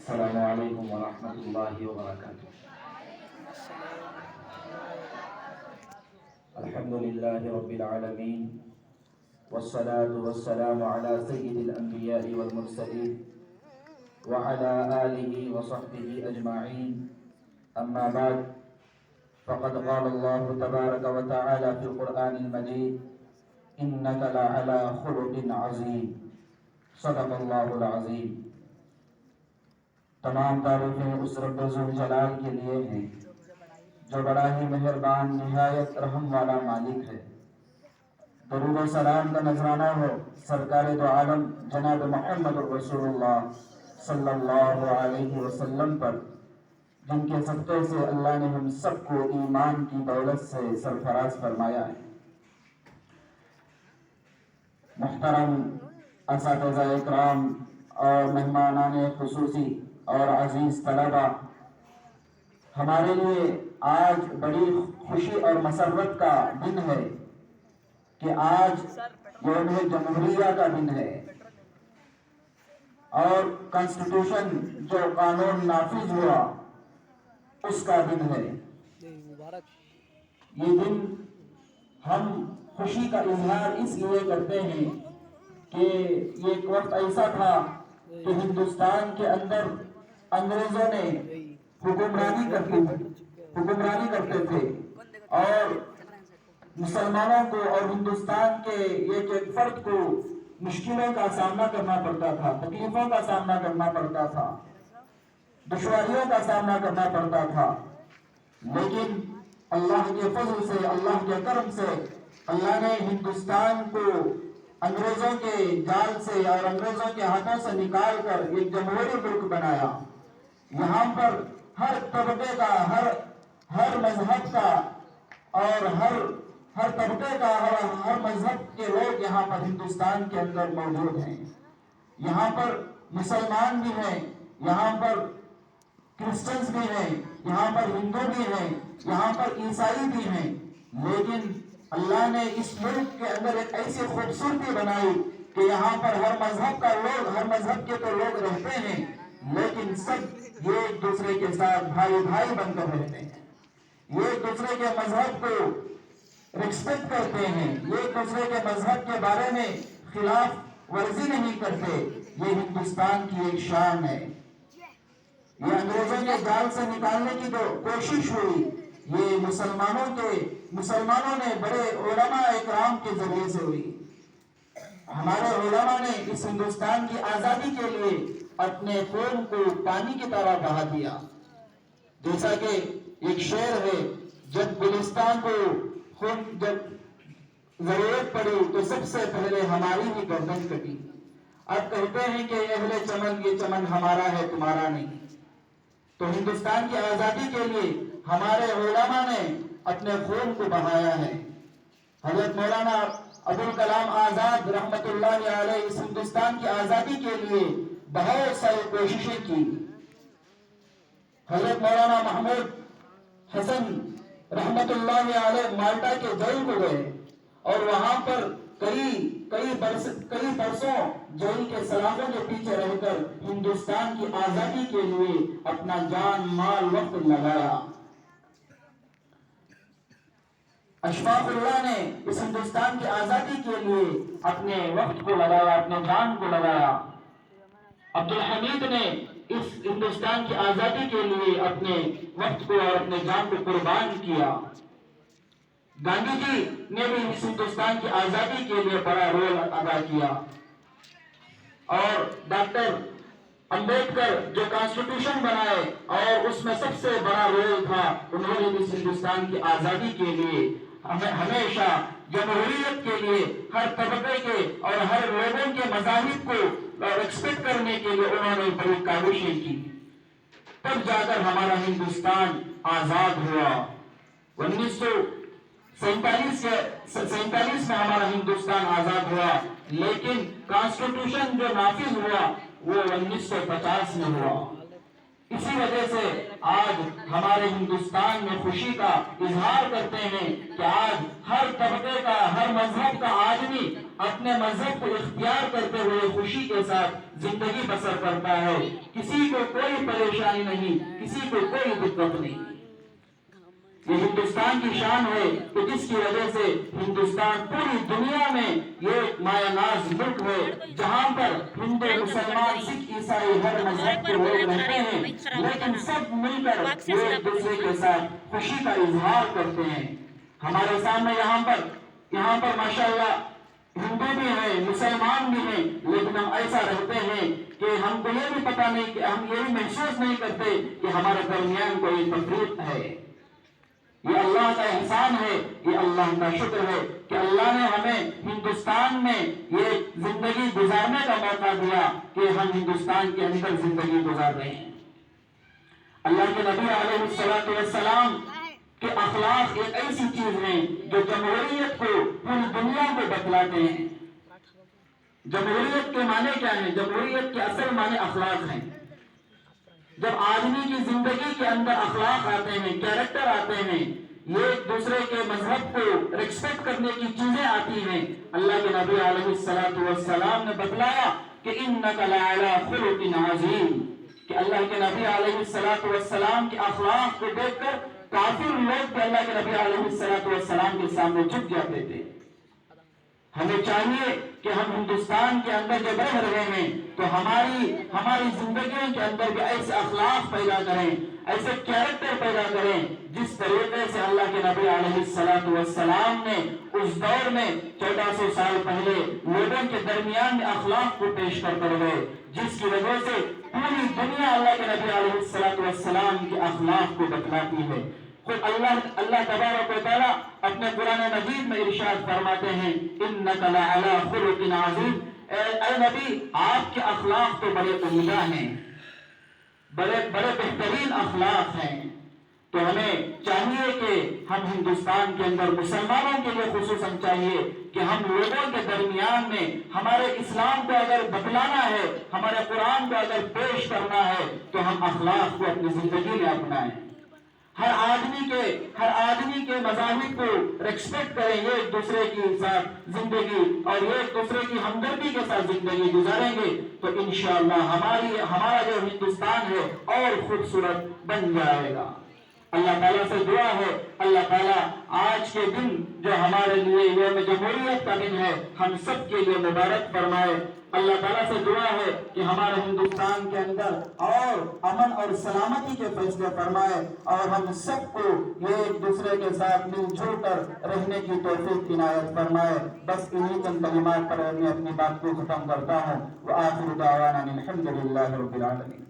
السلام علیکم ورحمۃ اللہ وبرکاتہ۔ الحمد للہ رب العالمین والصلاة والسلام على سید الانبیاء والمرسلین وعلى آلہ وصحبہ اجمعین، اما بعد فقد قال اللہ تبارک وتعالی فی القرآن المجید انک لعلی خلق عظیم، صدق اللہ العظیم۔ تمام تعریفیں اس رب ذوالجلال کے لیے ہیں جو بڑا ہی مہربان نہایت رحم والا مالک ہے۔ درود و سلام کا نذرانہ ہو سرکار دو عالم جناب محمد رسول اللہ صلی اللہ علیہ وسلم پر، جن کے صدقے سے اللہ نے ہم سب کو ایمان کی دولت سے سرفراز فرمایا ہے۔ محترم اساتذہ اکرام اور مہمانان خصوصی اور عزیز طلبہ، ہمارے لیے آج بڑی خوشی اور مسرت کا دن ہے کہ آج یوم جمہوریہ کا دن ہے اور کانسٹیٹیوشن جو قانون نافذ ہوا اس کا دن ہے۔ یہ دن ہم خوشی کا اظہار اس لیے کرتے ہیں کہ یہ ایک وقت ایسا تھا کہ ہندوستان کے اندر انگریزوں نے حکمرانی کرتے تھے اور مسلمانوں کو اور ہندوستان کے ایک ایک فرد کو مشکلوں کا سامنا کرنا پڑتا تھا، تکلیفوں کا سامنا کرنا پڑتا تھا، دشواریوں کا سامنا کرنا پڑتا تھا، لیکن اللہ کے فضل سے، اللہ کے کرم سے اللہ نے ہندوستان کو انگریزوں کے جال سے اور انگریزوں کے ہاتھوں سے نکال کر ایک جمہوری ملک بنایا۔ یہاں پر ہر طبقے کا، ہر مذہب کا اور ہر طبقے کا اور ہر مذہب کے لوگ یہاں پر ہندوستان کے اندر موجود ہیں۔ یہاں پر مسلمان بھی ہیں، یہاں پر کرسچنز بھی ہیں، یہاں پر ہندو بھی ہیں، یہاں پر عیسائی بھی ہیں، لیکن اللہ نے اس ملک کے اندر ایک ایسی خوبصورتی بنائی کہ یہاں پر ہر مذہب کے تو لوگ رہتے ہیں، لیکن سب یہ ایک دوسرے کے ساتھ بھائی بن کر رہتے ہیں، یہ ایک دوسرے کے مذہب کو ریسپیکٹ کرتے ہیں، یہ ایک دوسرے کے مذہب کے بارے میں خلاف ورزی نہیں کرتے۔ یہ ہندوستان کی ایک شان ہے۔ یہ انگریزوں کے جال سے نکالنے کی جو کوشش ہوئی، یہ مسلمانوں نے بڑے علماء اکرام کے ذریعے سے ہوئی۔ ہمارے علماء نے اس ہندوستان کی آزادی کے لیے اپنے خون کو پانی کی طرح بہا دیا۔ جیسا کہ ایک شعر ہے، جب گلستان کو جب ضرورت پڑی تو سب سے پہلے ہماری ہی گردن کٹی۔ اب کہتے ہیں کہ اہل چمن، یہ چمن ہمارا ہے تمہارا نہیں۔ تو ہندوستان کی آزادی کے لیے ہمارے علماء نے اپنے خون کو بہایا ہے۔ حضرت مولانا ابوالکلام آزاد رحمت اللہ علیہ اس ہندوستان کی آزادی کے لیے بہت ساری کوششیں کی۔ حضرت مولانا محمود حسن رحمت اللہ علیہ مالٹا کے جیل کو گئے اور وہاں پر کئی برسوں جیل کے سلاخوں کے پیچھے رہ کر ہندوستان کی آزادی کے لیے اپنا جان مال وقت لگایا۔ اشفاق اللہ نے اس ہندوستان کی آزادی کے لیے اپنے وقت کو لگایا، اپنے جان کو لگایا۔ عبدالحمید نے اس ہندوستان کی آزادی کے لیے اپنے وقت کو اور اپنے جان کو قربان کیا۔ گاندھی جی نے بھی اس ہندوستان کی آزادی کے لیے بڑا رول ادا کیا، اور ڈاکٹر امبیڈکر جو کانسٹیٹیوشن بنائے اور اس میں سب سے بڑا رول تھا، انہوں نے اس ہندوستان کی آزادی کے لیے ہمیشہ جمہوریت کے لیے ہر طبقے کے اور ہر لوگوں کے مذاہب کو ریسپیکٹ کرنے کے لیے انہوں نے بڑی کاوشیں کی۔ تب جا کر ہمارا ہندوستان آزاد ہوا۔ 1947 میں ہمارا ہندوستان آزاد ہوا، لیکن کانسٹیٹیوشن جو نافذ ہوا وہ 1950 میں ہوا۔ اسی وجہ سے آج ہمارے ہندوستان میں خوشی کا اظہار کرتے ہیں کہ آج ہر طبقے کا، ہر مذہب کا آدمی اپنے مذہب کو اختیار کرتے ہوئے خوشی کے ساتھ زندگی بسر کرتا ہے. کسی کو کوئی پریشانی نہیں، کسی کو کوئی دقت نہیں. یہ ہندوستان کی شان ہے کہ جس کی وجہ سے ہندوستان پوری دنیا میں یہ مایہ ناز ملک ہے، جہاں پر ہندو، مسلمان، سکھ، عیسائی ہر مذہب کے لوگ رہتے ہیں، لیکن سب مل کر ایک دوسرے کے ساتھ خوشی کا اظہار کرتے ہیں. ہمارے سامنے یہاں پر ماشاءاللہ ہندو بھی ہیں، مسلمان بھی ہیں، لیکن ہم ایسا رہتے ہیں کہ ہم کو یہ بھی پتا نہیں، کہ ہم یہ بھی محسوس نہیں کرتے کہ ہمارے درمیان کوئی تفریق ہے. یہ اللہ کا احسان ہے، یہ اللہ کا شکر ہے کہ اللہ نے ہمیں ہندوستان میں یہ زندگی گزارنے کا موقع دیا کہ ہم ہندوستان کے اندر زندگی گزار رہے ہیں. اللہ کے نبی علیہ السلام کے اخلاق ایک ایسی چیز ہیں جو جمہوریت کو پوری دنیا کو بتلاتے ہیں. جمہوریت کے معنی کیا ہیں؟ جمہوریت کے اصل معنی اخلاق ہیں. جب آدمی کی زندگی کے اندر اخلاق آتے ہیں، کیریکٹر آتے ہیں، یہ ایک دوسرے کے مذہب کو ریسپیکٹ کرنے کی چیزیں آتی ہیں. اللہ کے نبی علیہ السلام نے بتلایا کہ اِنَّكَ لَعَلَىٰ خُلُقٍ عَظِيمٍ، کہ اللہ کے نبی علیہ السلام کے اخلاق کو دیکھ کر کافر لوگ بھی اللہ کے نبی علیہ السلام کے سامنے جھک جاتے تھے. ہمیں چاہیے کہ ہم ہندوستان کے اندر جو رہ رہے ہیں تو ہماری زندگیوں کے اندر بھی ایسے اخلاق پیدا کریں، ایسے کیریکٹر پیدا کریں جس طریقے سے اللہ کے نبی علیہ السلام نے اس دور میں 1400 سال پہلے لوگوں کے درمیان میں اخلاق کو پیش کر گئے، جس کی وجہ سے پوری دنیا اللہ کے نبی علیہ السلام کے اخلاق کو بتلاتی ہے. خود اللہ تبارک و تعالیٰ اپنے قرآن مجید میں ارشاد فرماتے ہیں اِنَّكَ لَعَلَىٰ خُلُقٍ عَظِيمٍ، اے نبی آپ کے اخلاق تو بڑے عمدہ ہیں، بڑے بہترین اخلاق ہیں. تو ہمیں چاہیے کہ ہم ہندوستان کے اندر مسلمانوں کے لیے خصوصاً چاہیے کہ ہم لوگوں کے درمیان میں ہمارے اسلام کو اگر بتلانا ہے، ہمارے قرآن کو اگر پیش کرنا ہے تو ہم اخلاق کو اپنی زندگی میں اپنائیں. ہر آدمی کے مذاہب کو ریسپیکٹ کریں، یہ ایک دوسرے کے ساتھ زندگی اور یہ ایک دوسرے کی ہمدردی کے ساتھ زندگی گزاریں گے تو انشاءاللہ ہمارا جو ہندوستان ہے اور خوبصورت بن جائے گا. اللہ تعالیٰ سے دعا ہے، اللہ تعالیٰ آج کے دن جو ہمارے لیے یوم جمہوریت کا دن ہے ہم سب کے لیے مبارک فرمائے. اللہ تعالیٰ سے دعا ہے کہ ہمارے ہندوستان کے اندر اور امن اور سلامتی کے فیصلے فرمائے اور ہم سب کو یہ ایک دوسرے کے ساتھ مل جل کر رہنے کی توفیق عنایت فرمائے. بس انہی چند کلمات پر میں اپنی بات کو ختم کرتا ہوں. وآخر دعوانا الحمد للہ رب العالمین.